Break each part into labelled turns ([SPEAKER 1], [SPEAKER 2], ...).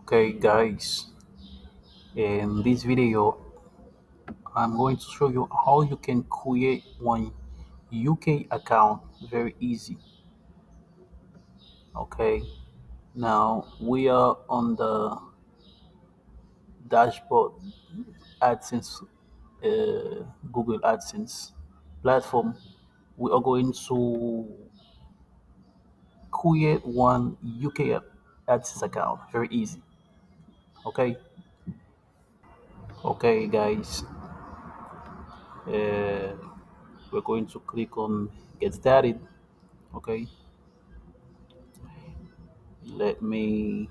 [SPEAKER 1] Okay guys, in this video I'm going to show you how you can create one UK account very easy. Okay, now we are on the dashboard AdSense, Google AdSense platform. We are going to create one UK AdSense account very easy. Okay, okay guys, uh, we're going to click on get started. Okay, let me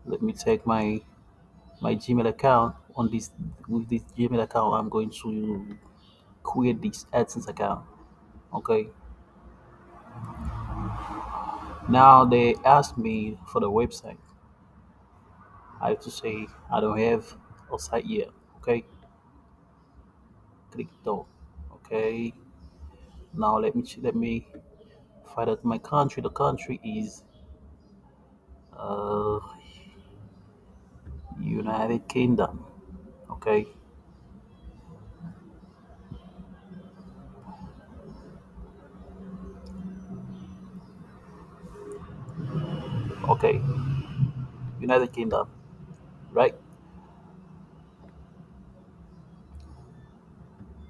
[SPEAKER 1] let me take my Gmail account. On this With this Gmail account I'm going to create this AdSense account. Okay, now they ask me for the website. I have to say I don't have a site yet. Okay, click done. Okay, now let me find out my country. The country is uh United Kingdom. Okay, okay, United Kingdom, right?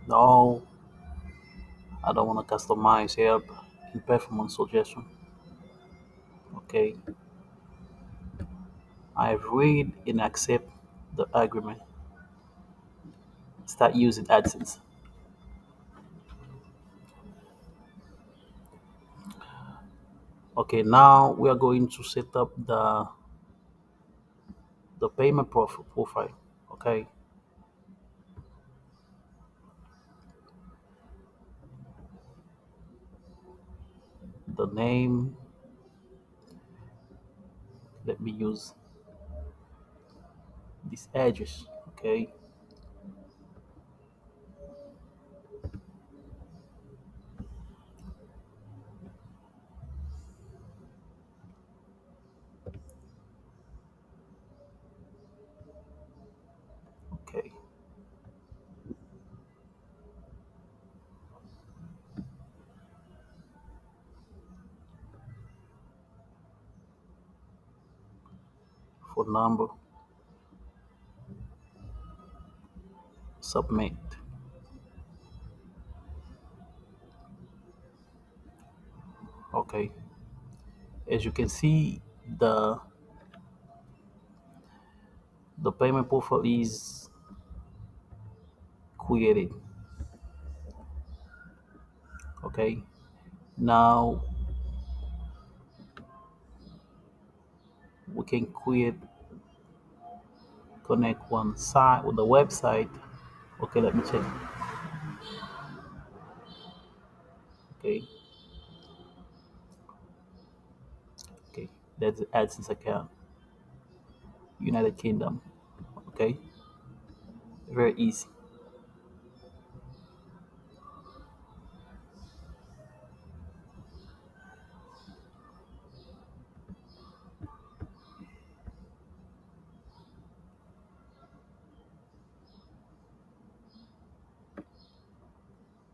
[SPEAKER 1] No, I don't want to customize help in performance suggestion. Okay, I've read and accept the agreement. Start using AdSense. Okay, now we are going to set up the payment profile. Okay, the name. Let me use this address. Okay, okay. Phone number. Submit. Okay, as you can see, the payment profile is created. Okay, now we can create connect one site with the website. Okay, let me check. Okay, okay, that's the AdSense account, United Kingdom. Okay, very easy.